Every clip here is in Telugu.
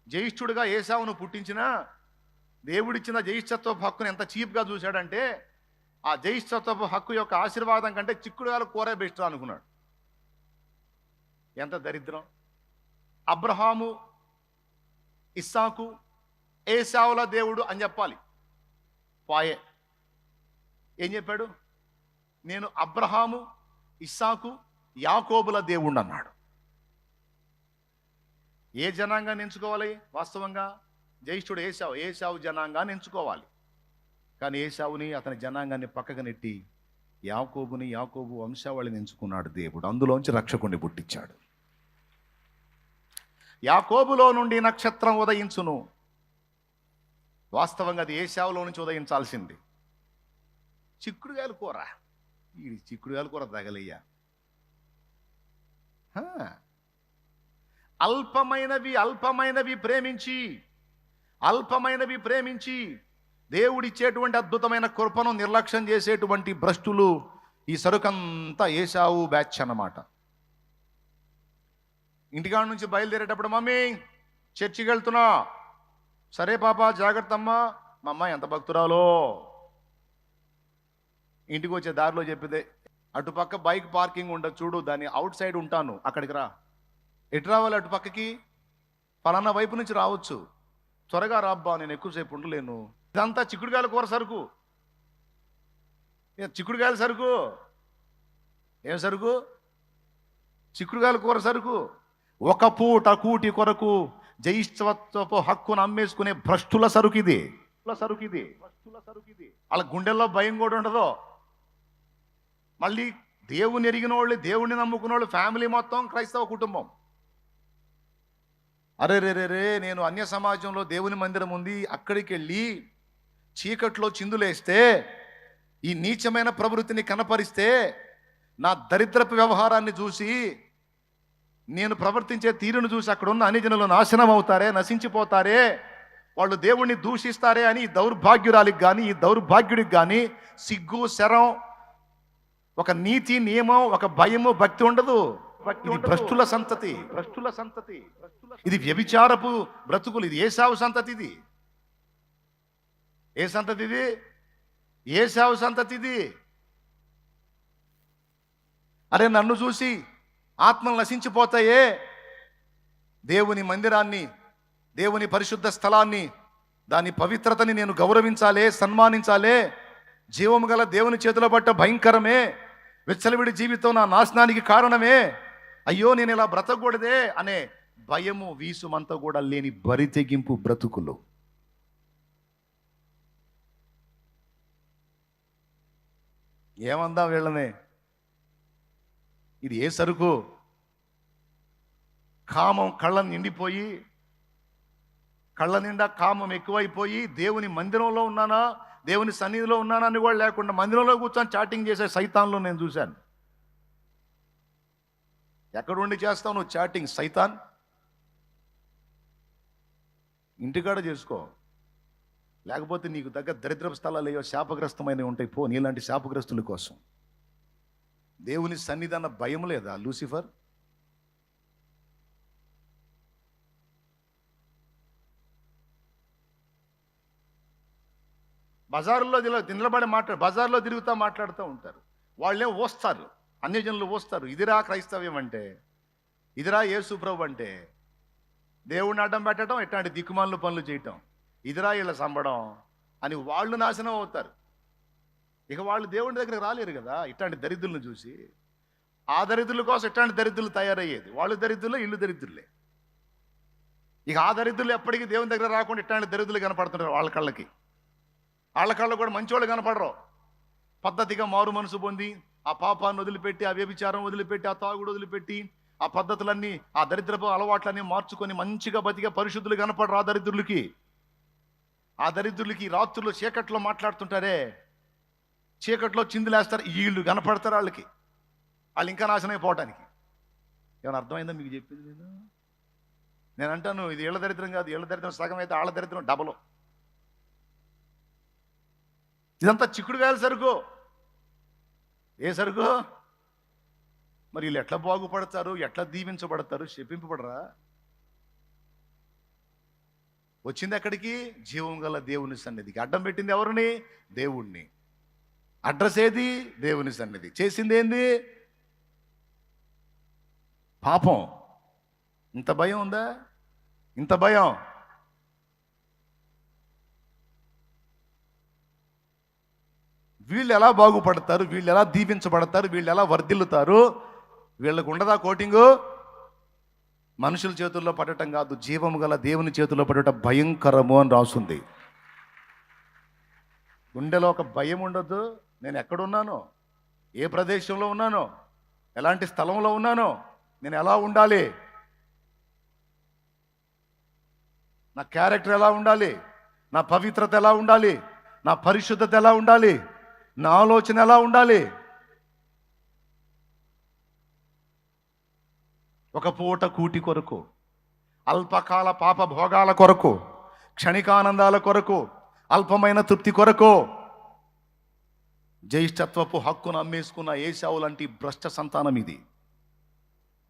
జ్యేష్ఠుడిగా ఏశావును పుట్టించినా దేవుడిచ్చిన జ్యేష్ఠత్వపు హక్కును ఎంత చీప్గా చూశాడంటే ఆ జ్యేష్ఠత్వపు హక్కు యొక్క ఆశీర్వాదం కంటే చిక్కుడుగాయల కూర బెస్ట్ అనుకున్నాడు. ఎంత దరిద్రం! అబ్రహాము, ఇస్సాకు, ఏశావుల దేవుడు అని చెప్పాలి. పాయే ఏం చెప్పాడు? నేను అబ్రహాము, ఇస్సాకు, యాకోబుల దేవుడు అన్నాడు. ఏ జనాంగాన్ని ఎంచుకోవాలి? వాస్తవంగా జ్యేష్ఠుడు ఏశావు జనాంగాన్ని ఎంచుకోవాలి. కానీ ఏశావుని, అతని జనాంగాన్ని పక్కకు నెట్టి యాకోబు వంశావళిని ఎంచుకున్నాడు దేవుడు. అందులోంచి రక్షకుడిని పుట్టించాడు. యాకోబులో నుండి నక్షత్రం ఉదయించును. వాస్తవంగా అది ఏశావులో నుంచి ఉదయించాల్సింది. చిక్కుడుగాయల కూర, ఈ చిక్కుడుగాయల కూర తగలయ్యా. అల్పమైనవి ప్రేమించి దేవుడిచ్చేటువంటి అద్భుతమైన కృపను నిర్లక్ష్యం చేసేటువంటి భ్రష్టులు ఈ సరుకంతా ఏశావు బ్యాచ్ అన్నమాట. ఇంటికాడ నుంచి బయలుదేరేటప్పుడు, మమ్మీ చర్చికి వెళ్తున్నా. సరే పాప జాగ్రత్త అమ్మా. మా అమ్మ ఎంత భక్తురాలో. ఇంటికి వచ్చే దారిలో చెప్పితే, అటుపక్క బైక్ పార్కింగ్ ఉండదు చూడు, దాని అవుట్ సైడ్ ఉంటాను, అక్కడికి రా. ఎటు రావాలి? అటు పక్కకి పలానా వైపు నుంచి రావచ్చు, త్వరగా రాబ్బా, నేను ఎక్కువసేపు ఉండలేను. ఇదంతా చిక్కుడుగాయల కూర సరుకు. చిక్కుడుగాయల సరుకు ఏం సరుకు? చిక్కుడుగాయల కూర సరుకు. ఒక పూట కూటి కొరకు జయిష్ఠత్వపు హక్కును అమ్మేసుకునే భ్రష్టుల సరుకు ఇది. వాళ్ళ గుండెల్లో భయం కూడా ఉండదు. మళ్ళీ దేవుని ఎరిగిన వాళ్ళు, దేవుణ్ణి నమ్ముకున్న వాళ్ళు, ఫ్యామిలీ మొత్తం క్రైస్తవ కుటుంబం. అరే నేను అన్య సమాజంలో దేవుని మందిరం ఉంది, అక్కడికి వెళ్ళి చీకట్లో చిందులేస్తే, ఈ నీచమైన ప్రవృత్తిని కనపరిస్తే, నా దరిద్రపు వ్యవహారాన్ని చూసి, నేను ప్రవర్తించే తీరును చూసి అక్కడ ఉన్న అన్ని జనులు నాశనం అవుతారే, నశించిపోతారే, వాళ్ళు దేవుణ్ణి దూషిస్తారే అని ఈ దౌర్భాగ్యురాలికి కానీ, ఈ దౌర్భాగ్యుడికి కానీ సిగ్గు, శరం, ఒక నీతి నియమం, ఒక భయము, భక్తి ఉండదు. ఇది భ్రష్టుల సంతతి. ఇది వ్యభిచారపు బ్రతుకులు. ఇది ఏశావు సంతతి. ఇది ఏ సంతతి? ఇది ఏశావు సంతతి. ఇది అరే నన్ను చూసి ఆత్మలు నశించిపోతాయే, దేవుని మందిరాన్ని, దేవుని పరిశుద్ధ స్థలాన్ని, దాని పవిత్రతని నేను గౌరవించాలే, సన్మానించాలే. జీవము గల దేవుని చేతిలో పట్ట భయంకరమే, విచ్చలవిడి జీవితం నా నాశనానికి కారణమే, అయ్యో నేను ఇలా బ్రతకూడదే అనే భయము, వీసుమంతా కూడా లేని బరితెగింపు బ్రతుకులు. ఏమందాం వీళ్ళనే? ఇది ఏ సరుకు? కామం కళ్ళ నిండిపోయి, కళ్ళ నిండా కామం ఎక్కువైపోయి, దేవుని మందిరంలో ఉన్నానా, దేవుని సన్నిధిలో ఉన్నానా అని కూడా లేకుండా మందిరంలో కూర్చొని చాటింగ్ చేసే సైతాన్లు నేను చూశాను. ఎక్కడుండి చేస్తావు నువ్వు చాటింగ్ సైతాన్? ఇంటికాడ చేసుకో, లేకపోతే నీకు దగ్గర దరిద్రపు స్థలాలు ఏవో శాపగ్రస్తమైనవి ఉంటాయి. పో, నీలాంటి శాపగ్రస్తుల కోసం. దేవుని సన్నిధి అన్న భయం లేదా లూసిఫర్? బజారులో బజార్లో తిరుగుతూ మాట్లాడుతూ ఉంటారు. వాళ్ళే ఓస్తారు, అన్యజనులు ఓస్తారు. ఇదిరా క్రైస్తవ్యం అంటే, ఇదిరా యేసు ప్రభు అంటే. దేవుడిని అడ్డం పెట్టడం, ఇట్లాంటి దిక్కుమాలను పనులు చేయటం, ఇదిరా వీళ్ళ సంబడం అని వాళ్ళు నాశనం అవుతారు. ఇక వాళ్ళు దేవుడి దగ్గరకు రాలేరు కదా ఇట్లాంటి దరిద్రులను చూసి. ఆ దరిద్రుల కోసం ఇట్లాంటి దరిద్రులు తయారయ్యేది. వాళ్ళు దరిద్రులే, ఇల్లు దరిద్రులే. ఇక ఆ దరిద్రులు ఎప్పటికీ దేవుని దగ్గర రాకుండా ఇట్లాంటి దరిద్రులు కనపడుతుంటారు. వాళ్ళ కళ్ళు కూడా మంచివాళ్ళు కనపడరు. పద్ధతిగా మారు మనసు పొంది, ఆ పాపాన్ని వదిలిపెట్టి, ఆ వ్యభిచారం వదిలిపెట్టి, ఆ తాగుడు వదిలిపెట్టి, ఆ పద్ధతులన్నీ, ఆ దరిద్రపు అలవాట్లన్నీ మార్చుకొని మంచిగా బతిగా పరిశుద్ధులు కనపడరు ఆ దరిద్రులకి రాత్రులు చీకట్లో మాట్లాడుతుంటారే, చీకట్లో చిందులేస్తారు, వీళ్ళు కనపడతారు. వాళ్ళు ఇంకా నాశనం అయిపోవటానికి. ఏమైనా అర్థమైందా మీకు చెప్పింది? నేను అంటాను, ఇది ఏళ్ళ దరిద్రం కాదు. ఏళ్ళ దరిద్రం సగం అయితే ఆళ్ళ దరిద్రం డబలు. ఇదంతా చిక్కుడుగాయల సరుకు. ఏ సరుకు? మరి వీళ్ళు ఎట్లా బాగుపడతారు, ఎట్లా దీవించబడతారు? చెప్పింపబడరా? వచ్చింది ఎక్కడికి? జీవం గల దేవుని సన్నిధికి. అడ్డం పెట్టింది ఎవరిని? దేవుణ్ణి. అడ్రస్ ఏది? దేవుని సన్నిధి. చేసింది ఏంది? పాపం. ఇంత భయం ఉందా? ఇంత భయం. వీళ్ళు ఎలా బాగుపడతారు, వీళ్ళు ఎలా దీవించబడతారు, వీళ్ళు ఎలా వర్ధిల్లుతారు? వీళ్ళకు ఉండదా కోటింగు? మనుషుల చేతుల్లో పడటం కాదు, జీవము గల దేవుని చేతుల్లో పడటం భయంకరము అని రాసుంది. గుండెలో ఒక భయం ఉండొద్దు. నేను ఎక్కడున్నానో, ఏ ప్రదేశంలో ఉన్నానో, ఎలాంటి స్థలంలో ఉన్నానో, నేను ఎలా ఉండాలి, నా క్యారెక్టర్ ఎలా ఉండాలి, నా పవిత్రత ఎలా ఉండాలి, నా పరిశుద్ధత ఎలా ఉండాలి, నా ఆలోచన ఎలా ఉండాలి. ఒక పూట కూటి కొరకు, అల్పకాల పాప భోగాల కొరకు, క్షణికానందాల కొరకు, అల్పమైన తృప్తి కొరకు జ్యేష్ఠత్వపు హక్కును అమ్మేసుకున్న ఏశావు లాంటి భ్రష్ట సంతానం ఇది.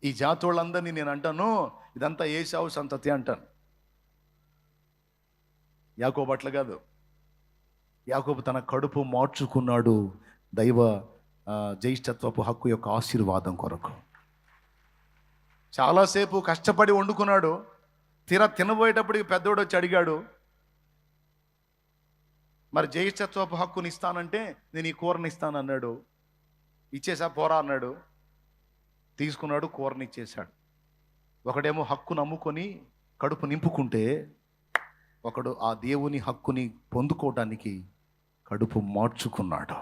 ఈ జాతోళ్ళందరినీ నేను అంటాను, ఇదంతా ఏశావు సంతతి అంటాను. యాకోబు అట్లా కాదు. యాకోబు తన కడుపు మార్చుకున్నాడు దైవ జ్యేష్ఠత్వపు హక్కు యొక్క ఆశీర్వాదం కొరకు. చాలాసేపు కష్టపడి వండుకున్నాడు. తినబోయేటప్పటికి పెద్దోడు వచ్చి అడిగాడు, మరి జ్యేష్ఠత్వపు హక్కుని ఇస్తానంటే నేను ఈ కూరని ఇస్తాను అన్నాడు. ఇచ్చేసా పోరా అన్నాడు. తీసుకున్నాడు, కూరని ఇచ్చేశాడు. ఒకడేమో హక్కును నమ్ముకొని కడుపు నింపుకుంటే, ఒకడు ఆ దేవుని హక్కుని పొందుకోవడానికి కడుపు మార్చుకున్నాడు.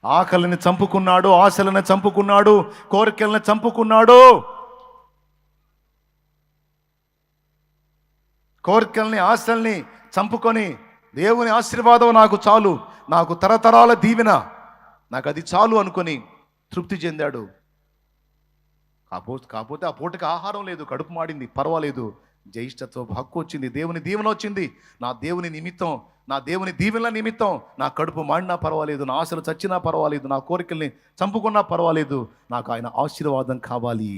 ఆకలిని చంపుకున్నాడు, ఆశలను చంపుకున్నాడు, కోరికలను చంపుకున్నాడు. కోరికల్ని, ఆశల్ని చంపుకొని దేవుని ఆశీర్వాదం నాకు చాలు, నాకు తరతరాల దీవెన, నాకు అది చాలు అనుకొని తృప్తి చెందాడు. కాకపోతే ఆ పూటకి ఆహారం లేదు, కడుపు మాడింది, పర్వాలేదు. జ్యేష్ఠత్వపు హక్కు వచ్చింది, దేవుని దీవెన వచ్చింది. నా దేవుని నిమిత్తం, నా దేవుని దీవెనల నిమిత్తం నా కడుపు మాడినా పర్వాలేదు, నా ఆశలు చచ్చినా పర్వాలేదు, నా కోరికల్ని చంపుకున్నా పర్వాలేదు, నాకు ఆయన ఆశీర్వాదం కావాలి.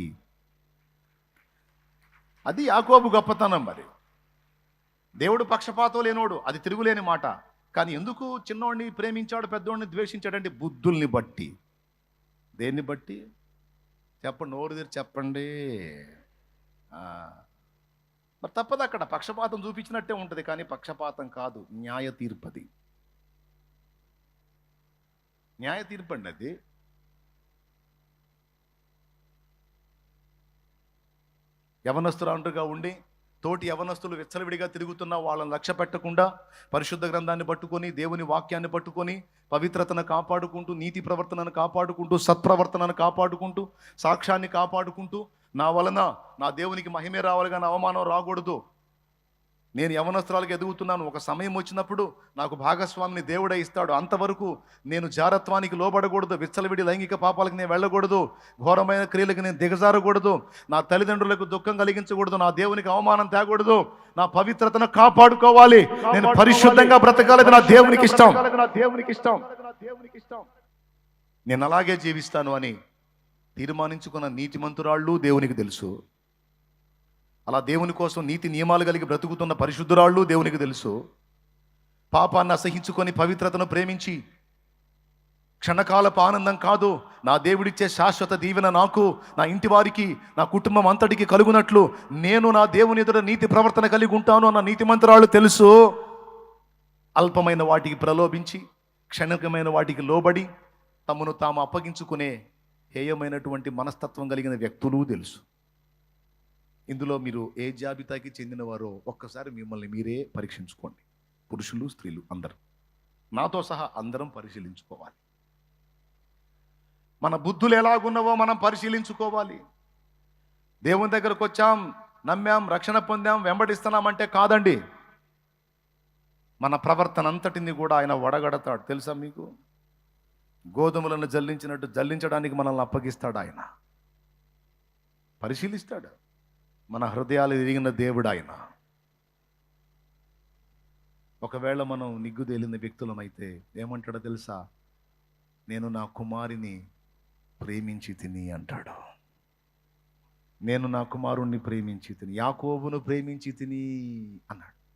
అది యాకోబు గొప్పతనం. మరి దేవుడు పక్షపాతం లేనోడు, అది తిరుగులేని మాట. కానీ ఎందుకు చిన్నోడిని ప్రేమించాడు, పెద్దోడిని ద్వేషించాడంటే బుద్ధుల్ని బట్టి. దేన్ని బట్టి చెప్పండి, నోరు తెరిచి చెప్పండి. మరి తప్పదు, అక్కడ పక్షపాతం చూపించినట్టే ఉంటుంది, కానీ పక్షపాతం కాదు, న్యాయ తీర్పది. న్యాయ తీర్పండి అది. యవనస్తులంటుగా ఉండి తోటి యవనస్తులు విచ్చలవిడిగా తిరుగుతున్న వాళ్ళని లక్ష్య పెట్టకుండా పరిశుద్ధ గ్రంథాన్ని పట్టుకొని, దేవుని వాక్యాన్ని పట్టుకొని, పవిత్రతను కాపాడుకుంటూ, నీతి ప్రవర్తనను కాపాడుకుంటూ, సత్ప్రవర్తనను కాపాడుకుంటూ, సాక్ష్యాన్ని కాపాడుకుంటూ, నా వలన నా దేవునికి మహిమే రావాలి కానీ అవమానం రాకూడదు. నేను యవనస్తురాలకు ఎదుగుతున్నాను, ఒక సమయం వచ్చినప్పుడు నాకు భాగస్వామిని దేవుడే ఇస్తాడు. అంతవరకు నేను జారత్వానికి లోబడకూడదు, విచ్చలవిడి లైంగిక పాపాలకు నేను వెళ్ళకూడదు, ఘోరమైన క్రియలకు నేను దిగజారకూడదు, నా తల్లిదండ్రులకు దుఃఖం కలిగించకూడదు, నా దేవునికి అవమానం తేకూడదు, నా పవిత్రతను కాపాడుకోవాలి, నేను పరిశుద్ధంగా బ్రతకాలి, నా దేవునికి ఇష్టం. నేను అలాగే జీవిస్తాను అని తీర్మానించుకున్న నీతిమంతురాళ్ళు దేవునికి తెలుసు. అలా దేవుని కోసం నీతి నియమాలు కలిగి బ్రతుకుతున్న పరిశుద్ధురాళ్ళు దేవునికి తెలుసు. పాపాన్ని అసహించుకొని పవిత్రతను ప్రేమించి క్షణకాలపు ఆనందం కాదు, నా దేవుడిచ్చే శాశ్వత దీవెన నాకు, నా ఇంటి వారికి, నా కుటుంబం అంతటికి కలుగునట్లు నేను నా దేవుని ఎదుట నీతి ప్రవర్తన కలిగి ఉంటాను అన్న నీతిమంతురాళ్ళు తెలుసు. అల్పమైన వాటికి ప్రలోభించి క్షణికమైన వాటికి లోబడి తమను తాము అప్పగించుకునే హేయమైనటువంటి మనస్తత్వం కలిగిన వ్యక్తులు తెలుసు. ఇందులో మీరు ఏ జాబితాకి చెందినవారో ఒక్కసారి మిమ్మల్ని మీరే పరీక్షించుకోండి. పురుషులు, స్త్రీలు అందరూ, నాతో సహా అందరం పరిశీలించుకోవాలి. మన బుద్ధులు ఎలాగున్నావో మనం పరిశీలించుకోవాలి. దేవుని దగ్గరకు వచ్చాం, నమ్మాం, రక్షణ పొందాం, వెంబడిస్తున్నామంటే కాదండి. మన ప్రవర్తన అంతటిని కూడా ఆయన వడగడతాడు. తెలుసా మీకు? గోధుమలను జల్లించినట్టు జల్లించడానికి మనల్ని అప్పగిస్తాడు ఆయన. పరిశీలిస్తాడు. మన హృదయాలు ఎరిగిన దేవుడు ఆయన. ఒకవేళ మనం నిగ్గుదేలిన వ్యక్తులమైతే ఏమంటాడో తెలుసా? నేను నా కుమారిని ప్రేమించి తిని అంటాడు. నేను నా కుమారుణ్ణి ప్రేమించి తిని, యాకోబును ప్రేమించి తిని అన్నాడు.